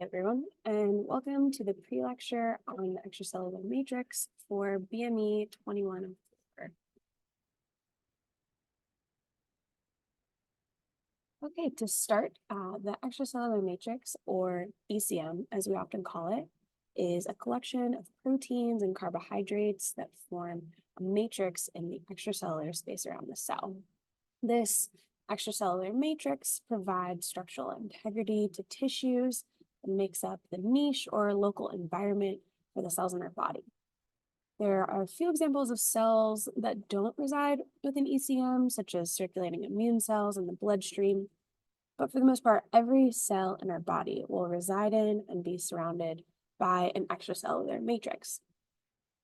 Hey everyone, and welcome to the pre-lecture on the extracellular matrix for BME2104. Okay, to start, the extracellular matrix, or ECM, as we often call it, is a collection of proteins and carbohydrates that form a matrix in the extracellular space around the cell. This extracellular matrix provides structural integrity to tissues and makes up the niche or local environment for the cells in our body. There are a few examples of cells that don't reside within ECM, such as circulating immune cells in the bloodstream. But for the most part, every cell in our body will reside in and be surrounded by an extracellular matrix.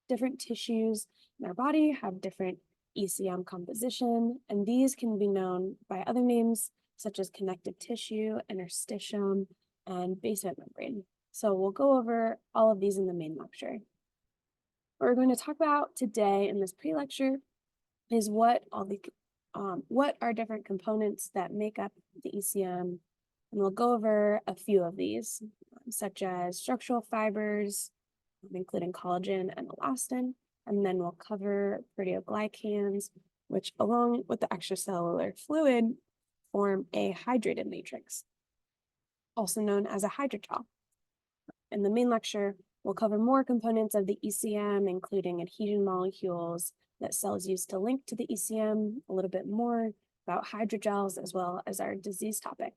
Different tissues in our body have different ECM composition, and these can be known by other names such as connective tissue, interstitium, and basement membrane. So we'll go over all of these in the main lecture. What we're going to talk about today in this pre-lecture is what are different components that make up the ECM, and we'll go over a few of these, such as structural fibers, including collagen and elastin, and then we'll cover proteoglycans, which along with the extracellular fluid form a hydrated matrix, also known as a hydrogel. In the main lecture, we'll cover more components of the ECM, including adhesion molecules that cells use to link to the ECM, a little bit more about hydrogels, as well as our disease topic.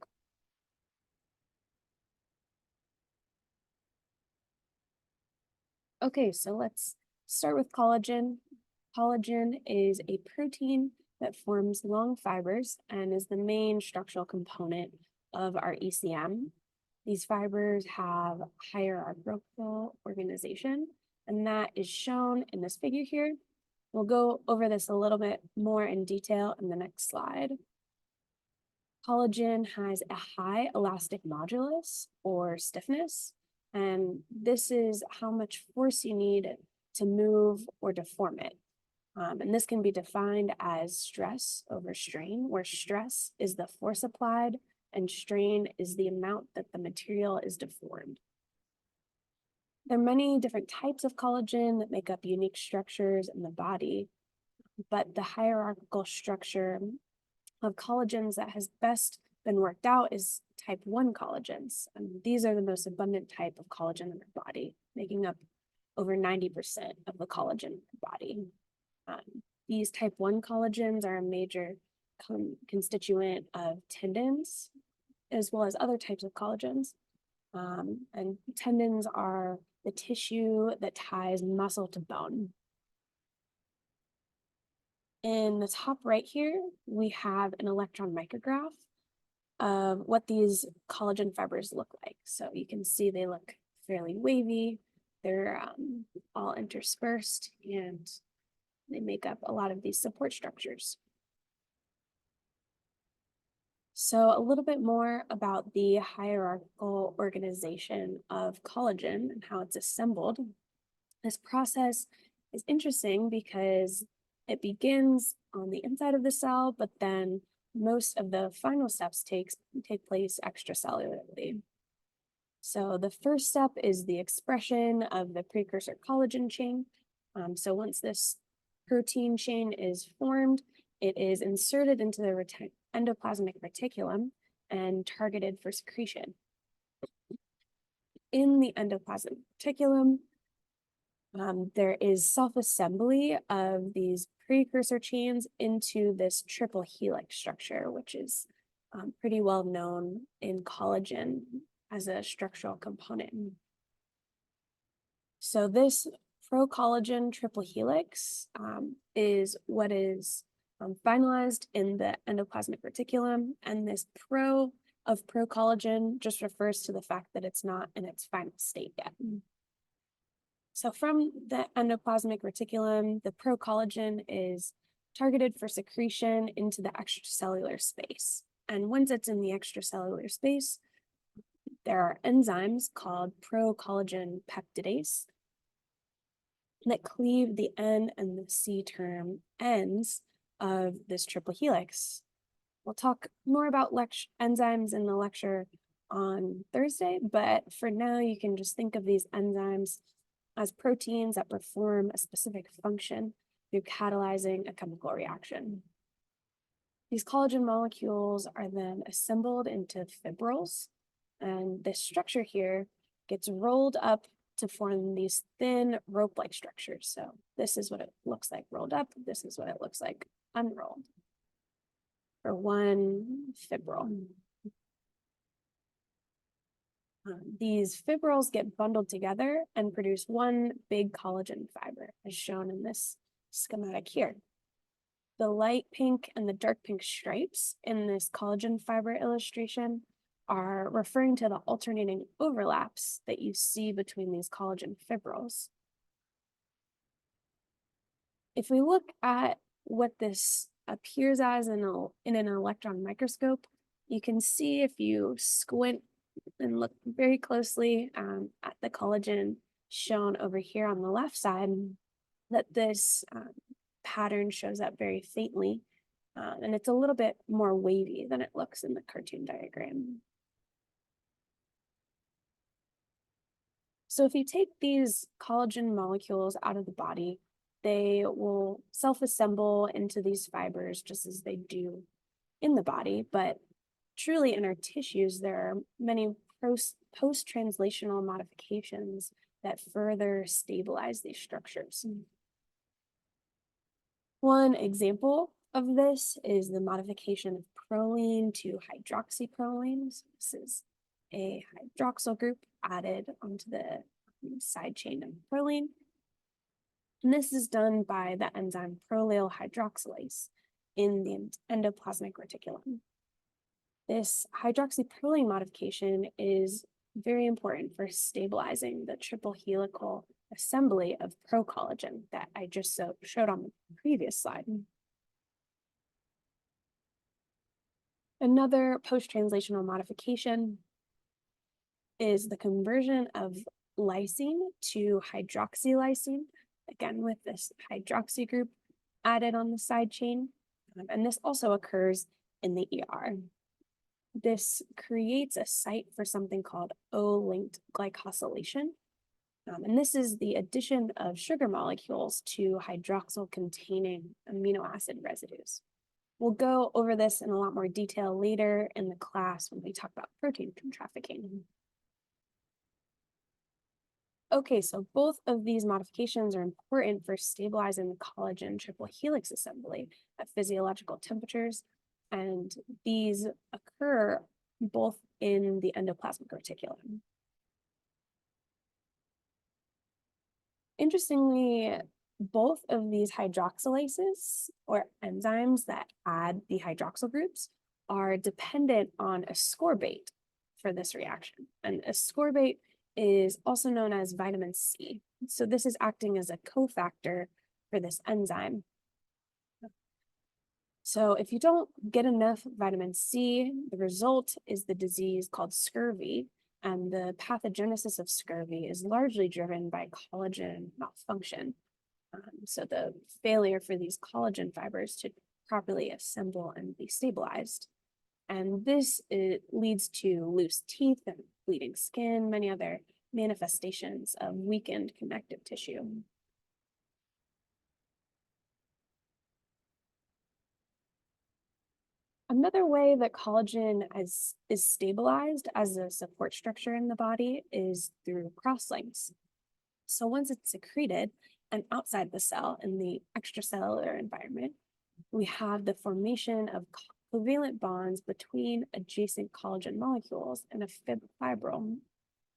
Okay, so let's start with collagen. Collagen is a protein that forms long fibers and is the main structural component of our ECM. These fibers have hierarchical organization, and that is shown in this figure here. We'll go over this a little bit more in detail in the next slide. Collagen has a high elastic modulus, or stiffness, and this is how much force you need to move or deform it. And this can be defined as stress over strain, where stress is the force applied and strain is the amount that the material is deformed. There are many different types of collagen that make up unique structures in the body, but the hierarchical structure of collagens that has best been worked out is type 1 collagens. And these are the most abundant type of collagen in our body, making up over 90% of the collagen in the body. These type 1 collagens are a major constituent of tendons, as well as other types of collagens. And tendons are the tissue that ties muscle to bone. In the top right here, we have an electron micrograph of what these collagen fibers look like. So you can see they look fairly wavy. They're all interspersed, and they make up a lot of these support structures. So a little bit more about the hierarchical organization of collagen and how it's assembled. This process is interesting because it begins on the inside of the cell, but then most of the final steps take place extracellularly. So the first step is the expression of the precursor collagen chain. So once this protein chain is formed, it is inserted into the endoplasmic reticulum and targeted for secretion. In the endoplasmic reticulum, there is self-assembly of these precursor chains into this triple helix structure, which is pretty well known in collagen as a structural component. So this pro-collagen triple helix is what is finalized in the endoplasmic reticulum, and this pro-collagen just refers to the fact that it's not in its final state yet. So from the endoplasmic reticulum, the pro-collagen is targeted for secretion into the extracellular space. And once it's in the extracellular space, there are enzymes called pro-collagen peptidase that cleave the N and the C term ends of this triple helix. We'll talk more about enzymes in the lecture on Thursday, but for now you can just think of these enzymes as proteins that perform a specific function through catalyzing a chemical reaction. These collagen molecules are then assembled into fibrils, and this structure here gets rolled up to form these thin rope-like structures. So this is what it looks like rolled up. This is what it looks like unrolled for one fibril. These fibrils get bundled together and produce one big collagen fiber, as shown in this schematic here. The light pink and the dark pink stripes in this collagen fiber illustration are referring to the alternating overlaps that you see between these collagen fibrils. If we look at what this appears as in an electron microscope, you can see if you squint and look very closely at the collagen shown over here on the left side, that this pattern shows up very faintly, and it's a little bit more wavy than it looks in the cartoon diagram. So if you take these collagen molecules out of the body, they will self-assemble into these fibers just as they do in the body, but truly in our tissues, there are many post-translational modifications that further stabilize these structures. One example of this is the modification of proline to hydroxyproline. So this is a hydroxyl group added onto the side chain of proline. And this is done by the enzyme prolyl hydroxylase in the endoplasmic reticulum. This hydroxyproline modification is very important for stabilizing the triple helical assembly of procollagen that I just showed on the previous slide. Another post-translational modification is the conversion of lysine to hydroxylysine, again with this hydroxy group added on the side chain, and this also occurs in the ER. This creates a site for something called O-linked glycosylation, and this is the addition of sugar molecules to hydroxyl-containing amino acid residues. We'll go over this in a lot more detail later in the class when we talk about protein trafficking. Okay, so both of these modifications are important for stabilizing the collagen triple helix assembly at physiological temperatures, and these occur both in the endoplasmic reticulum. Interestingly, both of these hydroxylases, or enzymes that add the hydroxyl groups, are dependent on ascorbate for this reaction. And ascorbate is also known as vitamin C. So this is acting as a cofactor for this enzyme. So if you don't get enough vitamin C, the result is the disease called scurvy, and the pathogenesis of scurvy is largely driven by collagen malfunction. So the failure for these collagen fibers to properly assemble and be stabilized. And this leads to loose teeth and bleeding skin, many other manifestations of weakened connective tissue. Another way that collagen is stabilized as a support structure in the body is through crosslinks. So once it's secreted and outside the cell in the extracellular environment, we have the formation of covalent bonds between adjacent collagen molecules in a fibril,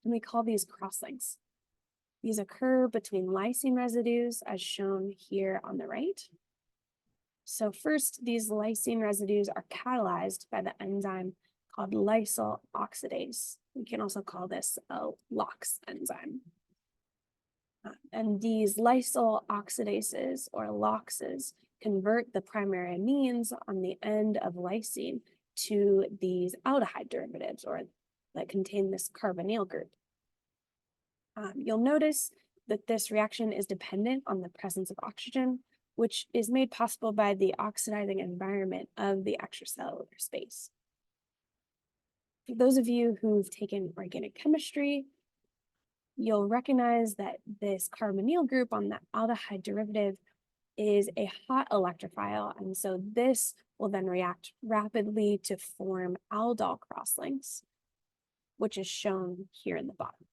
and we call these crosslinks. These occur between lysine residues, as shown here on the right. So first, these lysine residues are catalyzed by the enzyme called lysyl oxidase. We can also call this a LOX enzyme. And these lysyl oxidases, or LOXes, convert the primary amines on the end of lysine to these aldehyde derivatives, or that contain this carbonyl group. You'll notice that this reaction is dependent on the presence of oxygen, which is made possible by the oxidizing environment of the extracellular space. If For those of you who've taken organic chemistry, you'll recognize that this carbonyl group on the aldehyde derivative is a hot electrophile, and so this will then react rapidly to form aldol crosslinks, which is shown here in the bottom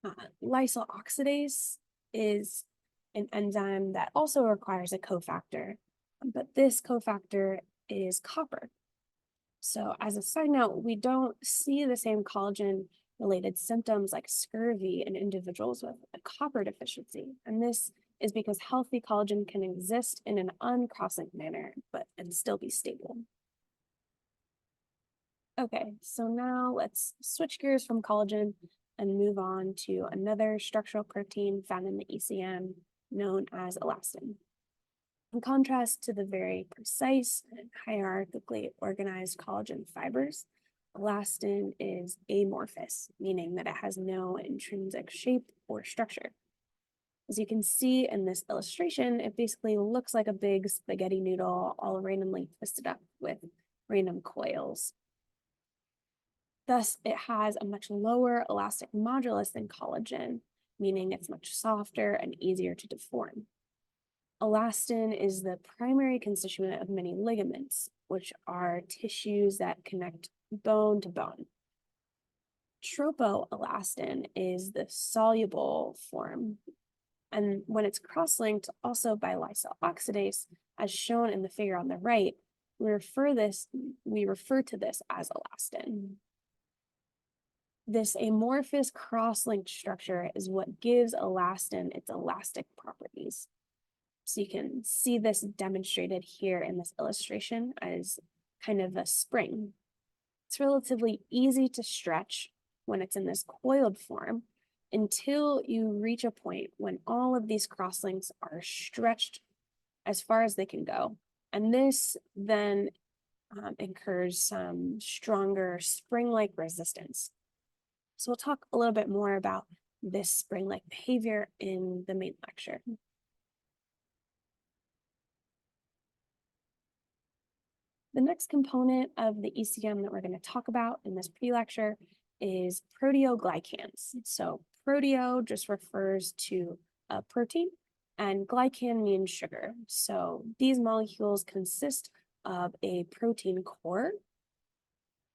right. Lysyl oxidase is an enzyme that also requires a cofactor, but this cofactor is copper. So as a side note, we don't see the same collagen-related symptoms like scurvy in individuals with a copper deficiency, and this is because healthy collagen can exist in an uncross-linked manner, and still be stable. Okay, so now let's switch gears from collagen and move on to another structural protein found in the ECM known as elastin. In contrast to the very precise and hierarchically organized collagen fibers, elastin is amorphous, meaning that it has no intrinsic shape or structure. As you can see in this illustration, it basically looks like a big spaghetti noodle all randomly twisted up with random coils. Thus, it has a much lower elastic modulus than collagen, meaning it's much softer and easier to deform. Elastin is the primary constituent of many ligaments, which are tissues that connect bone to bone. Tropoelastin is the soluble form, and when it's cross-linked also by lysyl oxidase, as shown in the figure on the right, we refer to this as elastin. This amorphous cross-linked structure is what gives elastin its elastic properties. So you can see this demonstrated here in this illustration as kind of a spring. It's relatively easy to stretch when it's in this coiled form until you reach a point when all of these crosslinks are stretched as far as they can go. And this then incurs some stronger spring-like resistance. So we'll talk a little bit more about this spring-like behavior in the main lecture. The next component of the ECM that we're going to talk about in this pre-lecture is proteoglycans. So proteo just refers to a protein, and glycan means sugar. So these molecules consist of a protein core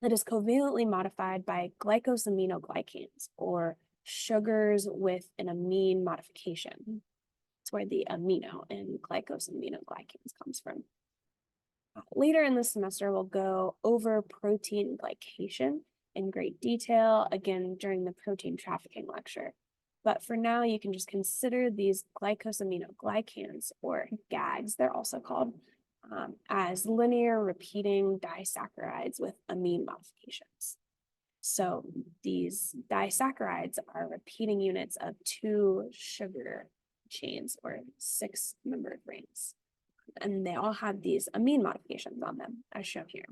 that is covalently modified by glycosaminoglycans, or sugars with an amine modification. That's where the amino in glycosaminoglycans comes from. Later in the semester, we'll go over protein glycation in great detail, again, during the protein trafficking lecture. But for now, you can just consider these glycosaminoglycans, or GAGs, they're also called, as linear repeating disaccharides with amine modifications. So these disaccharides are repeating units of 2 sugar chains, or 6-membered rings. And they all have these amine modifications on them, as shown here.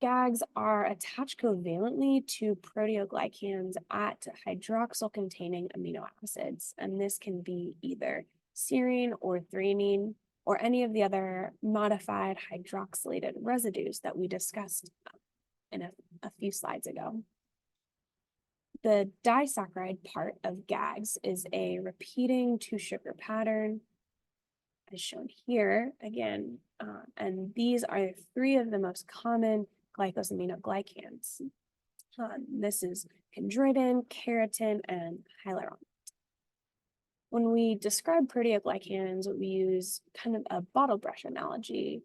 GAGs are attached covalently to proteoglycans at hydroxyl-containing amino acids, and this can be either serine or threonine, or any of the other modified hydroxylated residues that we discussed in a few slides ago. The disaccharide part of GAGs is a repeating 2-sugar pattern, as shown here again, and these are 3 of the most common glycosaminoglycans. This is chondroitin, keratin, and hyaluronate. When we describe proteoglycans, we use kind of a bottle brush analogy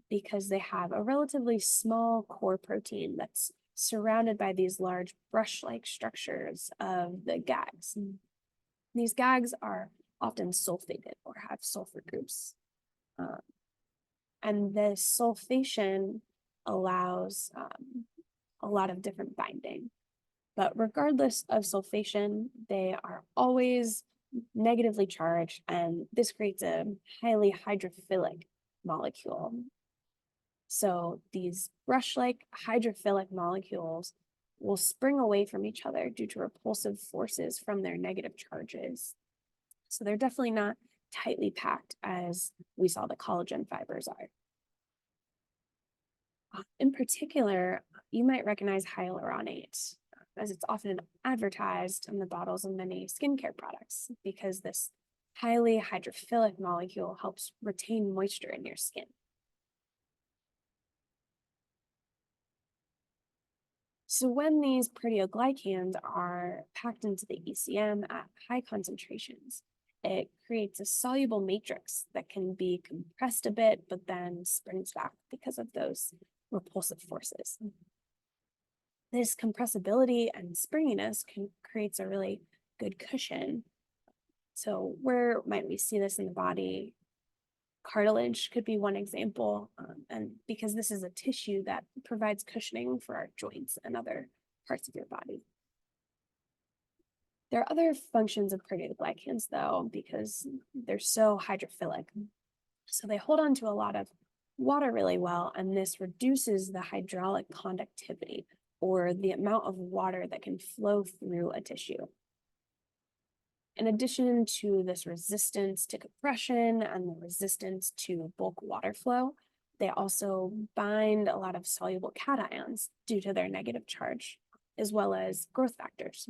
because they have a relatively small core protein that's surrounded by these large brush-like structures of the GAGs. These GAGs are often sulfated or have sulfur groups. And this sulfation allows a lot of different binding. But regardless of sulfation, they are always negatively charged, and this creates a highly hydrophilic molecule. So these brush-like hydrophilic molecules will spring away from each other due to repulsive forces from their negative charges. So they're definitely not tightly packed as we saw the collagen fibers are. In particular, you might recognize hyaluronate, as it's often advertised on the bottles of many skincare products because this highly hydrophilic molecule helps retain moisture in your skin. So when these proteoglycans are packed into the ECM at high concentrations, it creates a soluble matrix that can be compressed a bit, but then springs back because of those repulsive forces. This compressibility and springiness creates a really good cushion. So where might we see this in the body? Cartilage could be one example, and because this is a tissue that provides cushioning for our joints and other parts of your body. There are other functions of proteoglycans, though, because they're so hydrophilic. So they hold on to a lot of water really well, and this reduces the hydraulic conductivity, or the amount of water that can flow through a tissue. In addition to this resistance to compression and the resistance to bulk water flow, they also bind a lot of soluble cations due to their negative charge, as well as growth factors.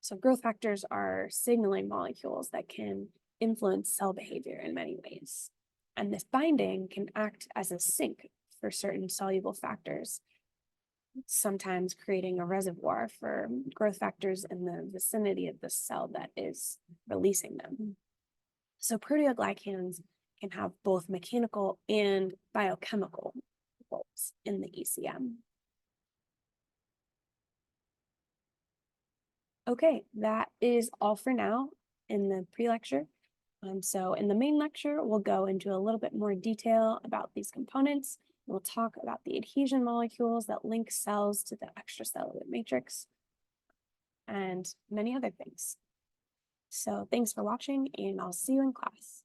So growth factors are signaling molecules that can influence cell behavior in many ways. And this binding can act as a sink for certain soluble factors, sometimes creating a reservoir for growth factors in the vicinity of the cell that is releasing them. So proteoglycans can have both mechanical and biochemical roles in the ECM. Okay, that is all for now in the pre-lecture. So in the main lecture, we'll go into a little bit more detail about these components. We'll talk about the adhesion molecules that link cells to the extracellular matrix and many other things. So thanks for watching, and I'll see you in class.